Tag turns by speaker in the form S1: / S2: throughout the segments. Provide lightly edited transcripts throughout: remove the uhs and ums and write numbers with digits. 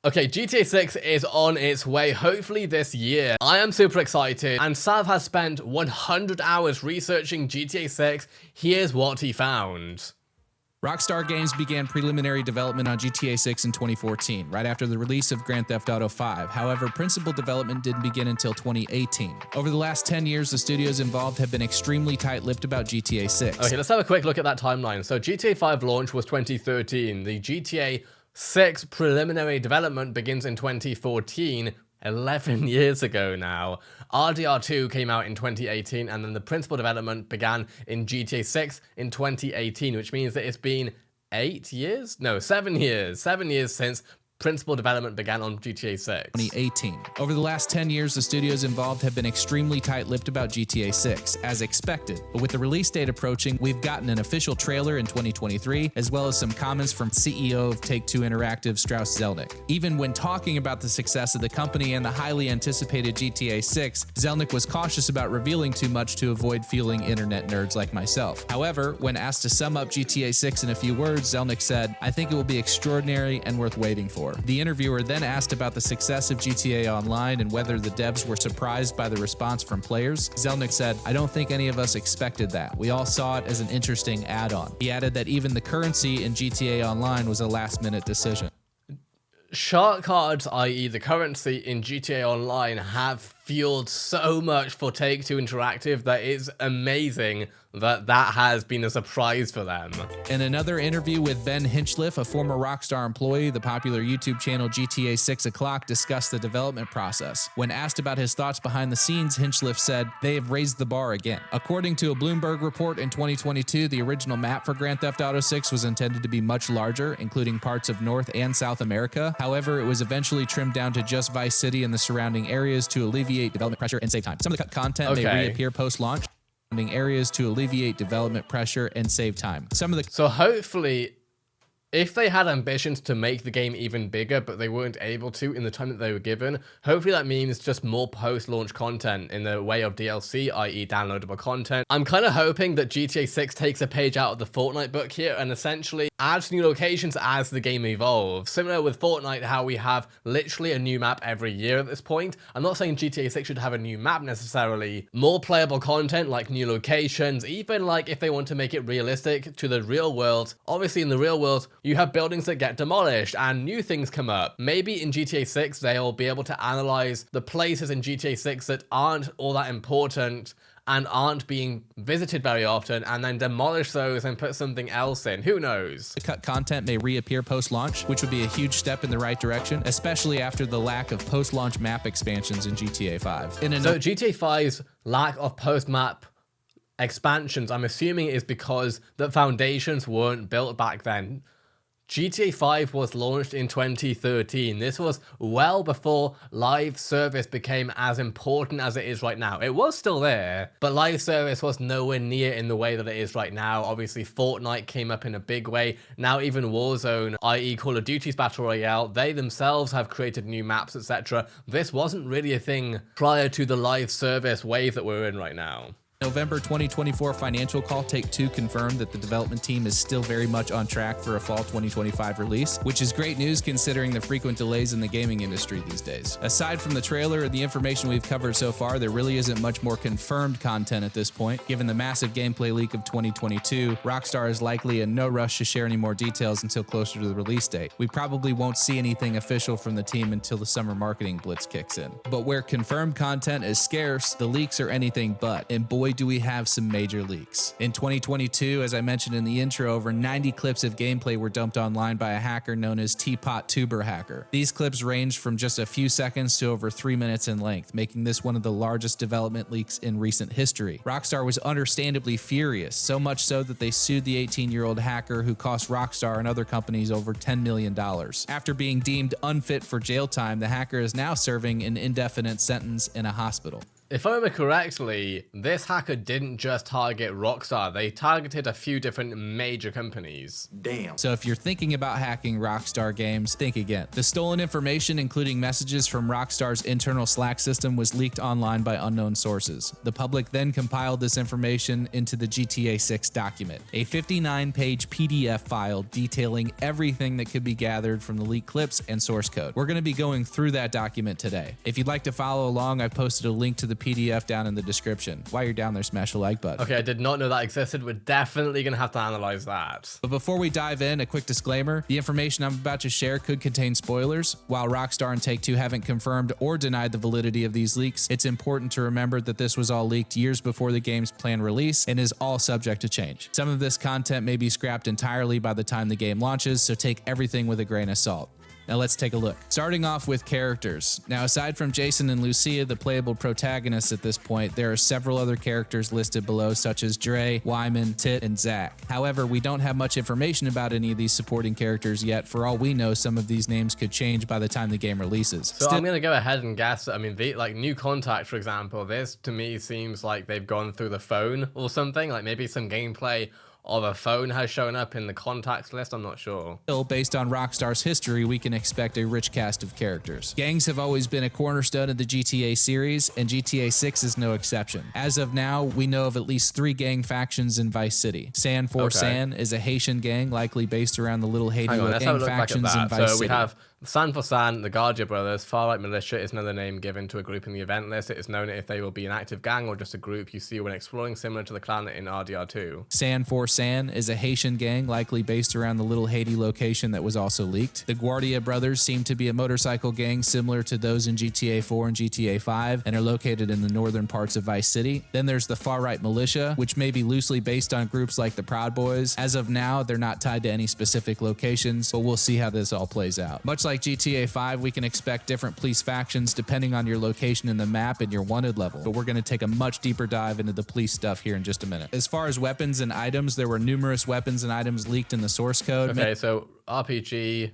S1: Okay, GTA 6 is on its way, hopefully this year. I am super excited, and Sav has spent 100 hours researching GTA 6. Here's what he found.
S2: Rockstar Games began preliminary development on GTA 6 in 2014, right after the release of Grand Theft Auto 5. However, principal development didn't begin until 2018. Over the last 10 years, the studios involved have been extremely tight-lipped about GTA 6.
S1: Okay, let's have a quick look at that timeline. So GTA 5 launch was 2013. The GTA 6 preliminary development begins in 2014, 11 years ago now. RDR2 came out in 2018, and then the principal development began in GTA 6 in 2018, which means that it's been 8 years? No, 7 years. 7 years since principal development began on GTA 6.
S2: 2018. Over the last 10 years, the studios involved have been extremely tight-lipped about GTA 6, as expected. But with the release date approaching, we've gotten an official trailer in 2023, as well as some comments from CEO of Take-Two Interactive, Strauss Zelnick. Even when talking about the success of the company and the highly anticipated GTA 6, Zelnick was cautious about revealing too much to avoid fueling internet nerds like myself. However, when asked to sum up GTA 6 in a few words, Zelnick said, "I think it will be extraordinary and worth waiting for." The interviewer then asked about the success of GTA Online and whether the devs were surprised by the response from players. Zelnick said, "I don't think any of us expected that. We all saw it as an interesting add-on." He added that even the currency in GTA Online was a last-minute decision.
S1: Shark cards, i.e. the currency in GTA Online, have fueled so much for Take-Two Interactive that it's amazing that that has been a surprise for them.
S2: In another interview with Ben Hinchliffe, a former Rockstar employee, the popular YouTube channel GTA 6 O'Clock discussed the development process. When asked about his thoughts behind the scenes, Hinchliffe said, "They have raised the bar again." According to a Bloomberg report in 2022, the original map for Grand Theft Auto 6 was intended to be much larger, including parts of North and South America. However, it was eventually trimmed down to just Vice City and the surrounding areas to alleviate development pressure and save time. Some of the cut content may reappear post-launch. Areas to alleviate development pressure and save time.
S1: So hopefully, if they had ambitions to make the game even bigger, but they weren't able to in the time that they were given, hopefully that means just more post-launch content in the way of DLC, i.e. downloadable content. I'm kind of hoping that GTA 6 takes a page out of the Fortnite book here and essentially adds new locations as the game evolves. Similar with Fortnite, how we have literally a new map every year at this point. I'm not saying GTA 6 should have a new map necessarily. More playable content like new locations, even like if they want to make it realistic to the real world. Obviously in the real world, you have buildings that get demolished and new things come up. Maybe in GTA 6, they'll be able to analyze the places in GTA 6 that aren't all that important and aren't being visited very often, and then demolish those and put something else in. Who knows?
S2: The cut content may reappear post-launch, which would be a huge step in the right direction, especially after the lack of post-launch map expansions in GTA 5.
S1: So GTA 5's lack of post-map expansions, I'm assuming, is because the foundations weren't built back then. GTA 5 was launched in 2013. This was well before live service became as important as it is right now. It was still there, but live service was nowhere near in the way that it is right now. Obviously, Fortnite came up in a big way. Now even Warzone, i.e. Call of Duty's Battle Royale, they themselves have created new maps, etc. This wasn't really a thing prior to the live service wave that we're in right now.
S2: November 2024 financial call, Take-Two confirmed that the development team is still very much on track for a fall 2025 release, which is great news considering the frequent delays in the gaming industry these days. Aside from the trailer and the information we've covered so far, there really isn't much more confirmed content at this point. Given the massive gameplay leak of 2022, Rockstar is likely in no rush to share any more details until closer to the release date. We probably won't see anything official from the team until the summer marketing blitz kicks in. But where confirmed content is scarce, the leaks are anything but, and boy do we have some major leaks. In 2022, as I mentioned in the intro, over 90 clips of gameplay were dumped online by a hacker known as Teapot Tuber Hacker. These clips ranged from just a few seconds to over 3 minutes in length, making this one of the largest development leaks in recent history. Rockstar was understandably furious, so much so that they sued the 18-year-old hacker who cost Rockstar and other companies over $10 million. After being deemed unfit for jail time, the hacker is now serving an indefinite sentence in a hospital.
S1: If I remember correctly, this hacker didn't just target Rockstar, they targeted a few different major companies.
S3: Damn.
S2: So if you're thinking about hacking Rockstar Games, think again. The stolen information, including messages from Rockstar's internal Slack system, was leaked online by unknown sources. The public then compiled this information into the GTA 6 document, a 59-page PDF file detailing everything that could be gathered from the leaked clips and source code. We're going to be going through that document today. If you'd like to follow along, I've posted a link to the PDF down in the description. While you're down there, smash the like button.
S1: Okay, I did not know that existed. We're definitely going to have to analyze that.
S2: But before we dive in, a quick disclaimer. The information I'm about to share could contain spoilers. While Rockstar and Take-Two haven't confirmed or denied the validity of these leaks, it's important to remember that this was all leaked years before the game's planned release and is all subject to change. Some of this content may be scrapped entirely by the time the game launches, so take everything with a grain of salt. Now let's take a look. Starting off with characters. Now, aside from Jason and Lucia, the playable protagonists at this point, there are several other characters listed below, such as Dre, Wyman, Tit, and Zach. However, we don't have much information about any of these supporting characters yet. For all we know, some of these names could change by the time the game releases.
S1: So I'm going to go ahead and guess, I mean, like New Contact, for example, this to me seems like they've gone through the phone or something, like maybe some gameplay of a phone has shown up in the contacts list. I'm not sure.
S2: Still, based on Rockstar's history, we can expect a rich cast of characters. Gangs have always been a cornerstone of the GTA series, and GTA 6 is no exception. As of now, we know of at least 3 gang factions in Vice City. San for San is a Haitian gang, likely based around the Little Haiti gang factions in Vice City.
S1: So we have San for San, the Guardia Brothers, Far Right Militia is another name given to a group in the event list. It is known if they will be an active gang or just a group you see when exploring, similar to the clan in RDR2.
S2: San for San is a Haitian gang, likely based around the Little Haiti location that was also leaked. The Guardia Brothers seem to be a motorcycle gang similar to those in GTA 4 and GTA 5 and are located in the northern parts of Vice City. Then there's the Far Right Militia, which may be loosely based on groups like the Proud Boys. As of now, they're not tied to any specific locations, but we'll see how this all plays out. Much like GTA 5, we can expect different police factions depending on your location in the map and your wanted level, but we're going to take a much deeper dive into the police stuff here in just a minute. As far as weapons and items, there were numerous weapons and items leaked in the source code.
S1: Okay, so RPG,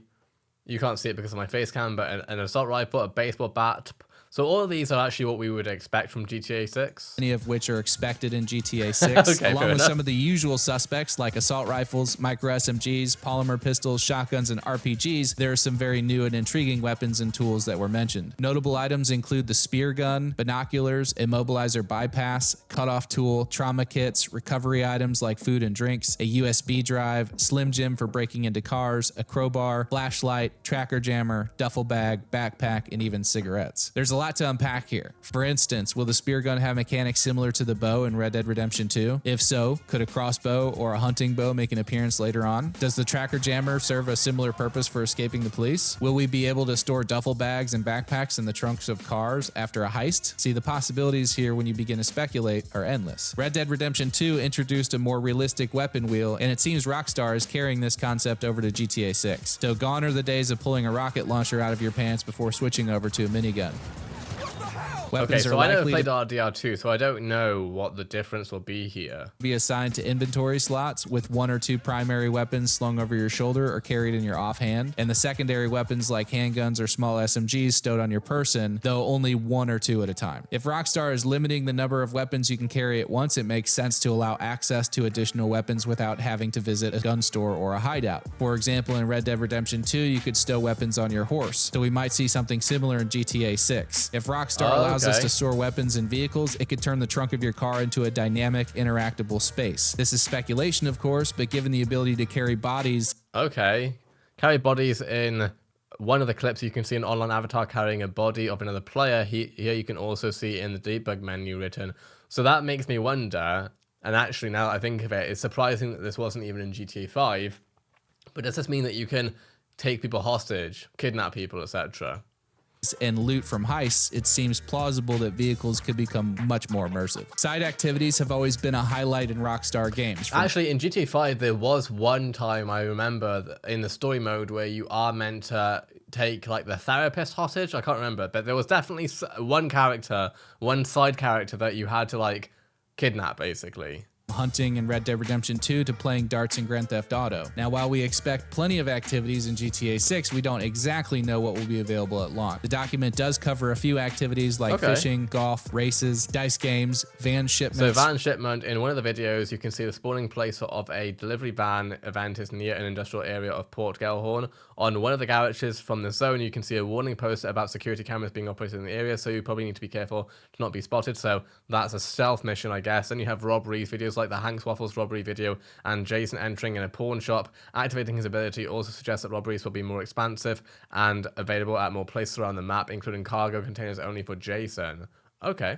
S1: you can't see it because of my face cam, but an assault rifle, a baseball bat. So all of these are actually what we would expect from GTA 6.
S2: Many of which are expected in GTA 6,
S1: okay,
S2: along with some of the usual suspects like assault rifles, micro SMGs, polymer pistols, shotguns, and RPGs. There are some very new and intriguing weapons and tools that were mentioned. Notable items include the spear gun, binoculars, immobilizer bypass, cutoff tool, trauma kits, recovery items like food and drinks, a USB drive, Slim Jim for breaking into cars, a crowbar, flashlight, tracker jammer, duffel bag, backpack, and even cigarettes. There's a lot to unpack here. For instance, will the spear gun have mechanics similar to the bow in Red Dead Redemption 2? If so, could a crossbow or a hunting bow make an appearance later on? Does the tracker jammer serve a similar purpose for escaping the police? Will we be able to store duffel bags and backpacks in the trunks of cars after a heist? See, the possibilities here when you begin to speculate are endless. Red Dead Redemption 2 introduced a more realistic weapon wheel, and it seems Rockstar is carrying this concept over to GTA 6. So gone are the days of pulling a rocket launcher out of your pants before switching over to a minigun.
S1: Okay, so I never played RDR2, so I don't know what the difference will be here.
S2: Be assigned to inventory slots with 1 or 2 primary weapons slung over your shoulder or carried in your offhand, and the secondary weapons like handguns or small SMGs stowed on your person, though only 1 or 2 at a time. If Rockstar is limiting the number of weapons you can carry at once, it makes sense to allow access to additional weapons without having to visit a gun store or a hideout. For example, in Red Dead Redemption 2, you could stow weapons on your horse, so we might see something similar in GTA 6. If Rockstar allows us to store weapons in vehicles, it could turn the trunk of your car into a dynamic, interactable space. This is speculation, of course, but given the ability to carry bodies...
S1: Okay. Carry bodies in one of the clips, you can see an online avatar carrying a body of another player. Here you can also see in the debug menu written. So that makes me wonder, and actually now that I think of it, it's surprising that this wasn't even in GTA 5, but does this mean that you can take people hostage, kidnap people, etc.?
S2: And loot from heists, it seems plausible that vehicles could become much more immersive. Side activities have always been a highlight in Rockstar games.
S1: Actually, in GTA 5, there was one time I remember in the story mode where you are meant to take like the therapist hostage. I can't remember, but there was definitely one character, one side character that you had to like kidnap, basically.
S2: hunting in Red Dead Redemption 2 to playing darts in Grand Theft Auto. Now, while we expect plenty of activities in GTA 6, we don't exactly know what will be available at launch. The document does cover a few activities like fishing, golf, races, dice games, van shipments.
S1: So van shipment, in one of the videos, you can see the spawning place of a delivery van event is near an industrial area of Port Gellhorn. On one of the garages from the zone, you can see a warning poster about security cameras being operated in the area, so you probably need to be careful to not be spotted. So that's a stealth mission, I guess. Then you have robberies, videos like the Hank's Waffles robbery video, and Jason entering in a pawn shop. Activating his ability also suggests that robberies will be more expansive and available at more places around the map, including cargo containers only for Jason. Okay.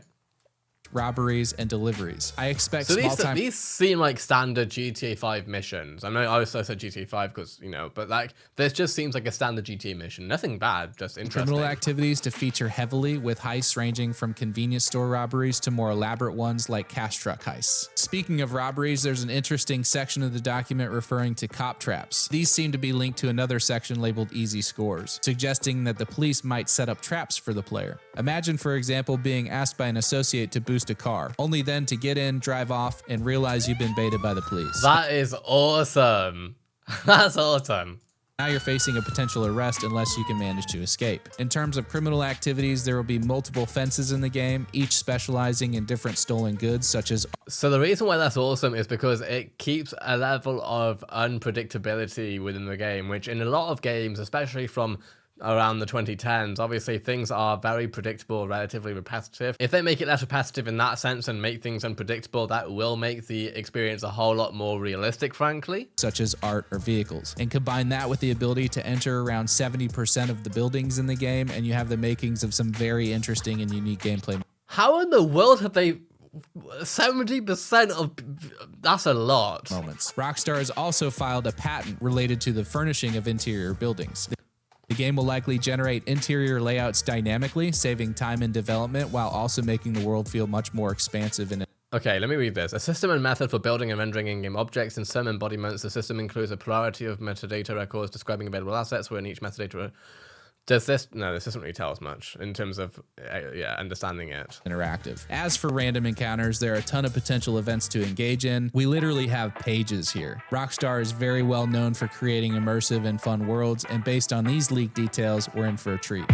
S2: Robberies and deliveries. I expect
S1: so
S2: small-time...
S1: these seem like standard GTA 5 missions. I know I also said GTA 5 because, you know, but like this just seems like a standard GTA mission. Nothing bad, just interesting.
S2: Criminal activities to feature heavily, with heists ranging from convenience store robberies to more elaborate ones like cash truck heists. Speaking of robberies, there's an interesting section of the document referring to cop traps. These seem to be linked to another section labeled easy scores, suggesting that the police might set up traps for the player. Imagine, for example, being asked by an associate to boost a car, only then to get in, drive off, and realize you've been baited by the police.
S1: That is awesome. That's awesome.
S2: Now you're facing a potential arrest unless you can manage to escape. In terms of criminal activities, there will be multiple fences in the game, each specializing in different stolen goods, such as...
S1: So the reason why that's awesome is because it keeps a level of unpredictability within the game, which in a lot of games, especially from around the 2010s, obviously things are very predictable, relatively repetitive. If they make it less repetitive in that sense and make things unpredictable, that will make the experience a whole lot more realistic, frankly.
S2: Such as art or vehicles. And combine that with the ability to enter around 70% of the buildings in the game, and you have the makings of some very interesting and unique gameplay.
S1: How in the world have they... 70% of... That's a lot.
S2: Moments. Rockstar has also filed a patent related to the furnishing of interior buildings. The game will likely generate interior layouts dynamically, saving time in development while also making the world feel much more expansive and...
S1: Okay, let me read this. A system and method for building and rendering in-game objects. In some embodiments, the system includes a plurality of metadata records describing available assets wherein each metadata... Does this... No, this doesn't really tell us much in terms of, understanding it.
S2: Interactive. As for random encounters, there are a ton of potential events to engage in. We literally have pages here. Rockstar is very well known for creating immersive and fun worlds, and based on these leaked details, we're in for a treat.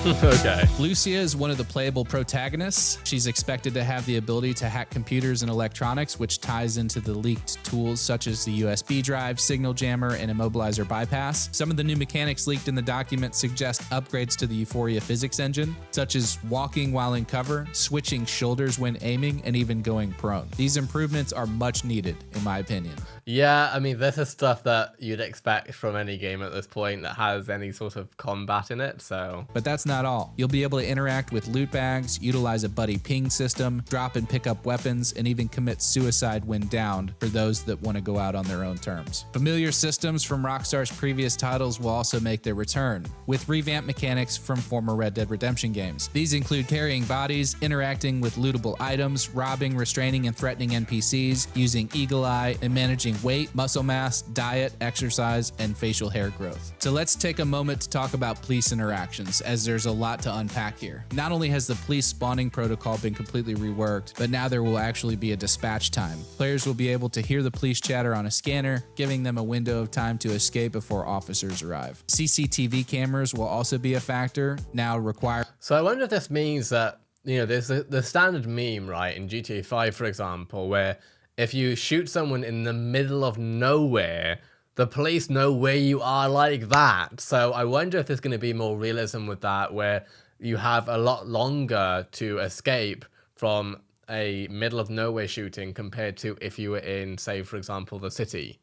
S1: Okay.
S2: Lucia is one of the playable protagonists. She's expected to have the ability to hack computers and electronics, which ties into the leaked tools such as the USB drive, signal jammer, and immobilizer bypass. Some of the new mechanics leaked in the document suggest upgrades to the Euphoria physics engine, such as walking while in cover, switching shoulders when aiming, and even going prone. These improvements are much needed, in my opinion.
S1: Yeah, I mean, this is stuff that you'd expect from any game at this point that has any sort of combat in it, so...
S2: But that's not all. You'll be able to interact with loot bags, utilize a buddy ping system, drop and pick up weapons, and even commit suicide when downed for those that want to go out on their own terms. Familiar systems from Rockstar's previous titles will also make their return, with revamped mechanics from former Red Dead Redemption games. These include carrying bodies, interacting with lootable items, robbing, restraining, and threatening NPCs, using Eagle Eye, and managing weight, muscle mass, diet, exercise, and facial hair growth. So let's take a moment to talk about police interactions, as there's a lot to unpack here. Not only has the police spawning protocol been completely reworked, but now there will actually be a dispatch time. Players will be able to hear the police chatter on a scanner, giving them a window of time to escape before officers arrive. CCTV cameras will also be a factor, now required.
S1: So I wonder if this means that, you know, there's the standard meme, right, in GTA 5, for example, where if you shoot someone in the middle of nowhere, the police know where you are like that. So I wonder if there's going to be more realism with that, where you have a lot longer to escape from a middle of nowhere shooting compared to if you were in, say, for example, the city.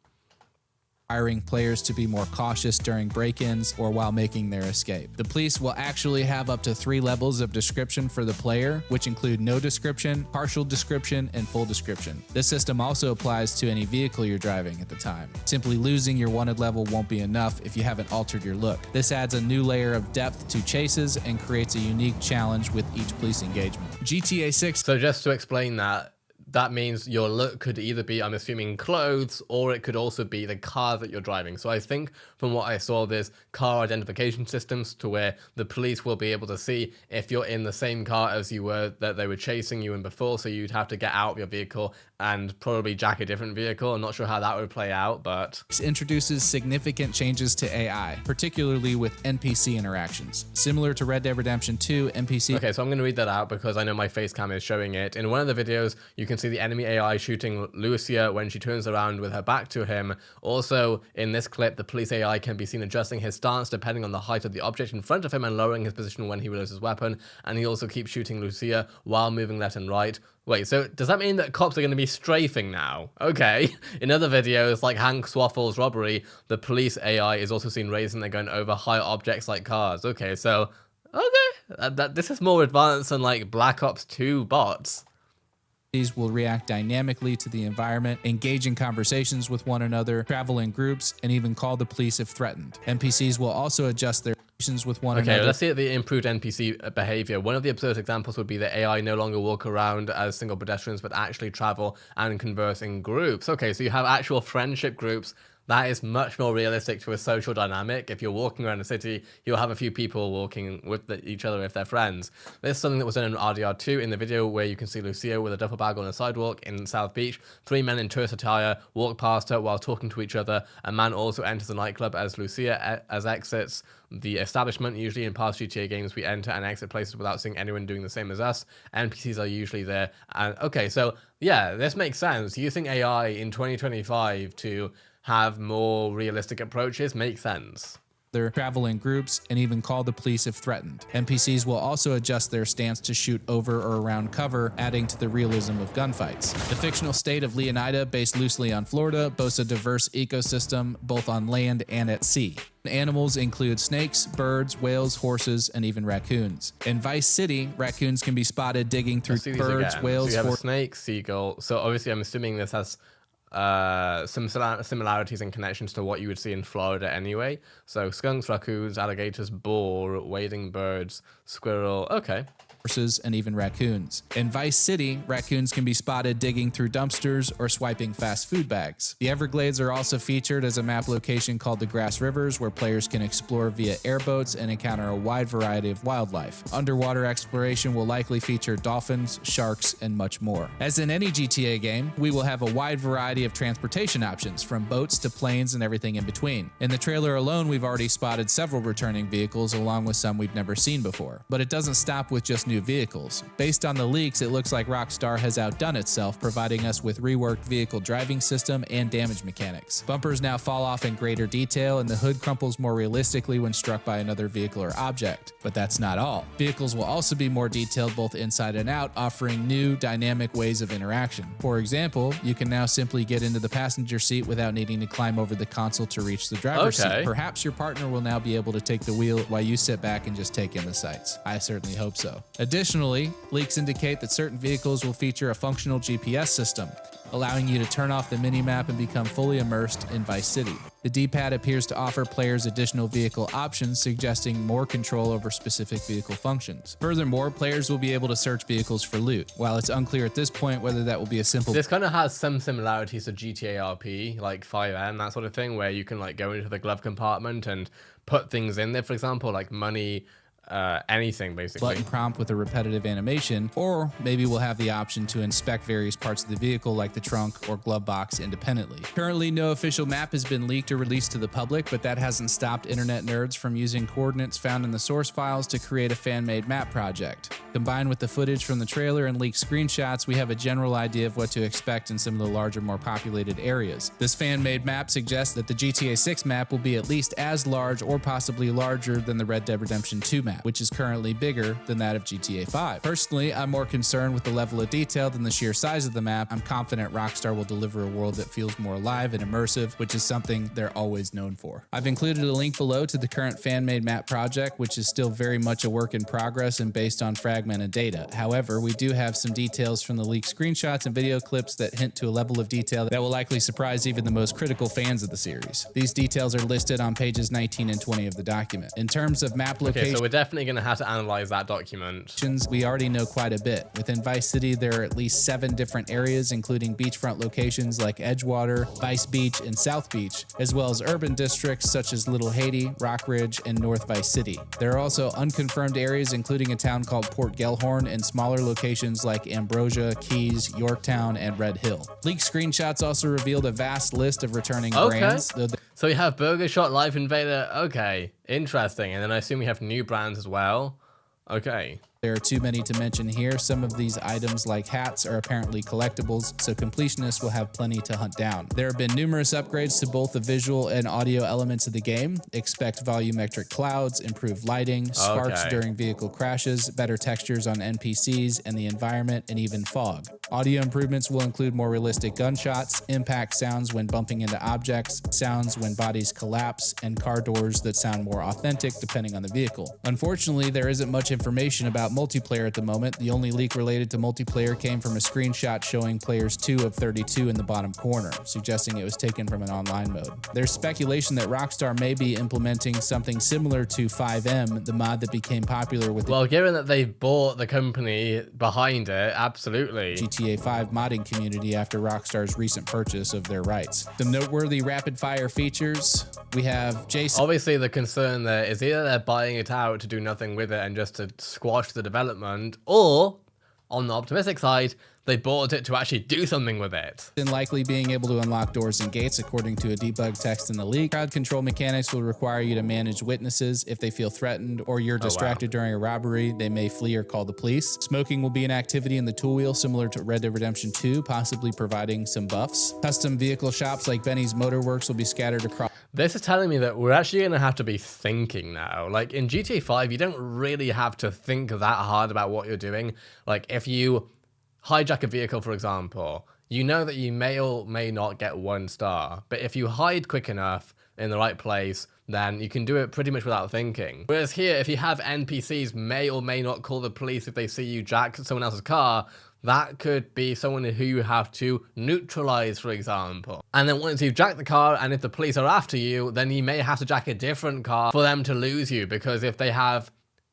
S2: Requiring players to be more cautious during break-ins or while making their escape. The police will actually have up to 3 levels of description for the player, which include no description, partial description, and full description. This system also applies to any vehicle you're driving at the time. Simply losing your wanted level won't be enough if you haven't altered your look. This adds a new layer of depth to chases and creates a unique challenge with each police engagement. GTA 6...
S1: So just to explain that, that means your look could either be, I'm assuming, clothes, or it could also be the car that you're driving. So I think from what I saw, there's car identification systems to where the police will be able to see if you're in the same car as you were that they were chasing you in before. So you'd have to get out of your vehicle and probably jack a different vehicle. I'm not sure how that would play out, but...
S2: This introduces significant changes to AI, particularly with NPC interactions. Similar to Red Dead Redemption 2, NPC...
S1: Okay, so I'm going to read that out because I know my face cam is showing it. In one of the videos, you can see the enemy AI shooting Lucia when she turns around with her back to him. Also, in this clip, the police AI can be seen adjusting his stance depending on the height of the object in front of him and lowering his position when he reloads his weapon. And he also keeps shooting Lucia while moving left and right. Wait, so does that mean that cops are going to be strafing now? Okay. In other videos, like Hank Swaffle's robbery, the police AI is also seen raising their gun over higher objects like cars. Okay, so... Okay. This is more advanced than, like, Black Ops 2 bots.
S2: These will react dynamically to the environment, engage in conversations with one another, travel in groups, and even call the police if threatened. NPCs will also adjust their relations with one another.
S1: Okay, let's see the improved NPC behavior. One of the absurd examples would be that AI no longer walk around as single pedestrians, but actually travel and converse in groups. Okay, so you have actual friendship groups. That is much more realistic to a social dynamic. If you're walking around a city, you'll have a few people walking with each other if they're friends. This is something that was done in RDR2 in the video where you can see Lucia with a duffel bag on a sidewalk in South Beach. 3 men in tourist attire walk past her while talking to each other. A man also enters the nightclub as Lucia exits the establishment. Usually in past GTA games, we enter and exit places without seeing anyone doing the same as us. NPCs are usually there. And okay, so yeah, this makes sense. Using AI in 2025 to have more realistic approaches makes sense.
S2: They travel in groups and even call the police if threatened. NPCs will also adjust their stance to shoot over or around cover, adding to the realism of gunfights. The fictional state of Leonida, based loosely on Florida, boasts a diverse ecosystem both on land and at sea. Animals include snakes, birds, whales, horses, and even raccoons. In Vice City, raccoons can be spotted digging through birds, whales,
S1: so you have a snake, seagull. So obviously I'm assuming this has some similarities and connections to what you would see in Florida anyway. So skunks, raccoons, alligators, boar, wading birds, squirrel. Okay.
S2: Horses, and even raccoons. In Vice City, raccoons can be spotted digging through dumpsters or swiping fast food bags. The Everglades are also featured as a map location called the Grass Rivers, where players can explore via airboats and encounter a wide variety of wildlife. Underwater exploration will likely feature dolphins, sharks, and much more. As in any GTA game, we will have a wide variety of transportation options, from boats to planes and everything in between. In the trailer alone, we've already spotted several returning vehicles, along with some we've never seen before. But it doesn't stop with just new vehicles. Based on the leaks, it looks like Rockstar has outdone itself, providing us with reworked vehicle driving system and damage mechanics. Bumpers now fall off in greater detail, and the hood crumples more realistically when struck by another vehicle or object. But that's not all. Vehicles will also be more detailed both inside and out, offering new, dynamic ways of interaction. For example, you can now simply get into the passenger seat without needing to climb over the console to reach the driver's seat. Perhaps your partner will now be able to take the wheel while you sit back and just take in the sights. I certainly hope so. Additionally, leaks indicate that certain vehicles will feature a functional GPS system, allowing you to turn off the minimap and become fully immersed in Vice City. The D-pad appears to offer players additional vehicle options, suggesting more control over specific vehicle functions. Furthermore, players will be able to search vehicles for loot. While it's unclear at this point whether that will be a simple...
S1: This kind of has some similarities to GTA RP, like 5M, that sort of thing, where you can like go into the glove compartment and put things in there, for example, like money, anything basically.
S2: Button prompt with a repetitive animation, or maybe we'll have the option to inspect various parts of the vehicle like the trunk or glove box independently. Currently, no official map has been leaked or released to the public, but that hasn't stopped internet nerds from using coordinates found in the source files to create a fan-made map project. Combined with the footage from the trailer and leaked screenshots, we have a general idea of what to expect in some of the larger, more populated areas. This fan-made map suggests that the GTA 6 map will be at least as large or possibly larger than the Red Dead Redemption 2 map, which is currently bigger than that of GTA 5. Personally, I'm more concerned with the level of detail than the sheer size of the map. I'm confident Rockstar will deliver a world that feels more alive and immersive, which is something they're always known for. I've included a link below to the current fan-made map project, which is still very much a work in progress and based on fragments fragmented data. However, we do have some details from the leaked screenshots and video clips that hint to a level of detail that will likely surprise even the most critical fans of the series. These details are listed on pages 19 and 20 of the document. In terms of map locations,
S1: Okay, so we're definitely going to have to analyze that document.
S2: We already know quite a bit. Within Vice City, there are at least 7 different areas, including beachfront locations like Edgewater, Vice Beach, and South Beach, as well as urban districts such as Little Haiti, Rockridge, and North Vice City. There are also unconfirmed areas, including a town called Port Gellhorn, and smaller locations like Ambrosia, Keys, Yorktown, and Red Hill. Leaked screenshots also revealed a vast list of returning brands.
S1: So we have Burger Shot, Life Invader. Okay, interesting. And then I assume we have new brands as well. Okay.
S2: There are too many to mention here. Some of these items, like hats, are apparently collectibles, so completionists will have plenty to hunt down. There have been numerous upgrades to both the visual and audio elements of the game. Expect volumetric clouds, improved lighting, sparks during vehicle crashes, better textures on NPCs and the environment, and even fog. Audio improvements will include more realistic gunshots, impact sounds when bumping into objects, sounds when bodies collapse, and car doors that sound more authentic depending on the vehicle. Unfortunately, there isn't much information about multiplayer at the moment. The only leak related to multiplayer came from a screenshot showing players 2 of 32 in the bottom corner, suggesting it was taken from an online mode. There's speculation that Rockstar may be implementing something similar to 5M, the mod that became popular with
S1: Well, given that they bought the company behind it, absolutely.
S2: GTA 5 modding community after Rockstar's recent purchase of their rights. Some noteworthy rapid-fire features. We have Jason.
S1: Obviously, the concern there is either they're buying it out to do nothing with it and just to squash the development, or on the optimistic side, they bought it to actually do something with it.
S2: And likely being able to unlock doors and gates according to a debug text in the leak. Crowd control mechanics will require you to manage witnesses if they feel threatened or you're distracted during a robbery. They may flee or call the police. Smoking will be an activity in the tool wheel similar to Red Dead Redemption 2, possibly providing some buffs. Custom vehicle shops like Benny's Motorworks will be scattered across.
S1: This is telling me that we're actually going to have to be thinking now. Like in GTA 5, you don't really have to think that hard about what you're doing. Like if you hijack a vehicle, for example, you know that you may or may not get 1 star, but if you hide quick enough in the right place, then you can do it pretty much without thinking. Whereas here, if you have NPCs may or may not call the police if they see you jack someone else's car, that could be someone who you have to neutralize, for example. And then once you've jacked the car, and if the police are after you, then you may have to jack a different car for them to lose you, because if they have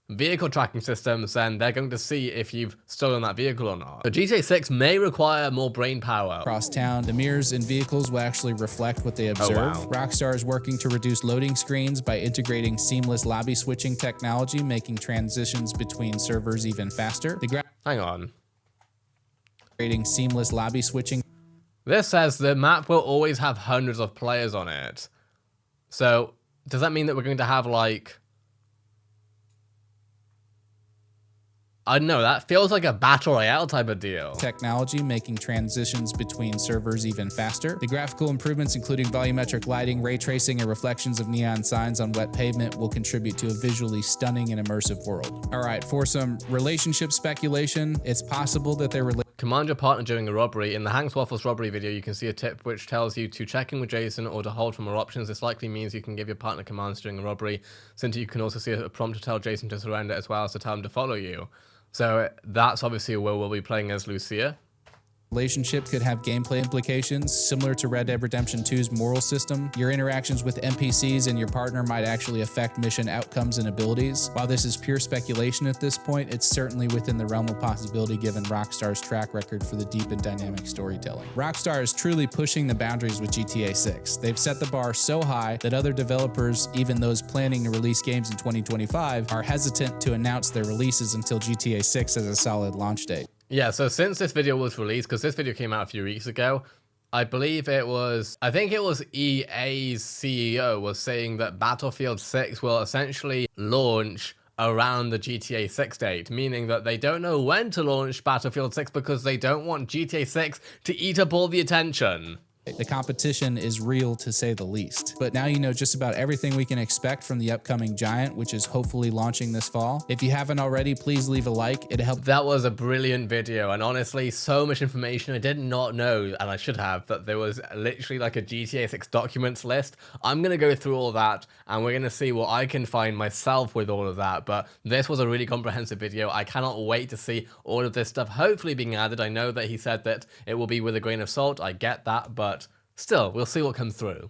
S1: vehicle tracking systems, then they're going to see if you've stolen that vehicle or not. So GTA 6 may require more brain power.
S2: Across town, the mirrors in vehicles will actually reflect what they observe. Rockstar is working to reduce loading screens by integrating seamless lobby switching technology, making transitions between servers even faster.
S1: Hang on.
S2: Creating seamless lobby switching.
S1: This says the map will always have hundreds of players on it. So does that mean that we're going to have like, I don't know, that feels like a battle royale type of deal.
S2: Technology making transitions between servers even faster. The graphical improvements, including volumetric lighting, ray tracing, and reflections of neon signs on wet pavement, will contribute to a visually stunning and immersive world. All right, for some relationship speculation, it's possible that they're
S1: command your partner during a robbery. In the Hanks Waffles robbery video, you can see a tip which tells you to check in with Jason or to hold for more options. This likely means you can give your partner commands during a robbery, since you can also see a prompt to tell Jason to surrender as well as to tell him to follow you. So that's obviously where we'll be playing as Lucia.
S2: Relationship could have gameplay implications similar to Red Dead Redemption 2's moral system. Your interactions with NPCs and your partner might actually affect mission outcomes and abilities. While this is pure speculation at this point, it's certainly within the realm of possibility given Rockstar's track record for the deep and dynamic storytelling. Rockstar is truly pushing the boundaries with GTA 6. They've set the bar so high that other developers, even those planning to release games in 2025, are hesitant to announce their releases until GTA 6 has a solid launch date.
S1: Yeah, so since this video was released, because this video came out a few weeks ago, I think it was EA's CEO was saying that Battlefield 6 will essentially launch around the GTA 6 date, meaning that they don't know when to launch Battlefield 6 because they don't want GTA 6 to eat up all the attention.
S2: The competition is real, to say the least. But now you know just about everything we can expect from the upcoming Giant, which is hopefully launching this fall. If you haven't already, please leave a like. It helps.
S1: That was a brilliant video, and honestly, so much information. I did not know, and I should have, that there was literally like a GTA 6 documents list. I'm going to go through all that, and we're going to see what I can find myself with all of that. But this was a really comprehensive video. I cannot wait to see all of this stuff hopefully being added. I know that he said that it will be with a grain of salt. I get that, but still, we'll see what comes through.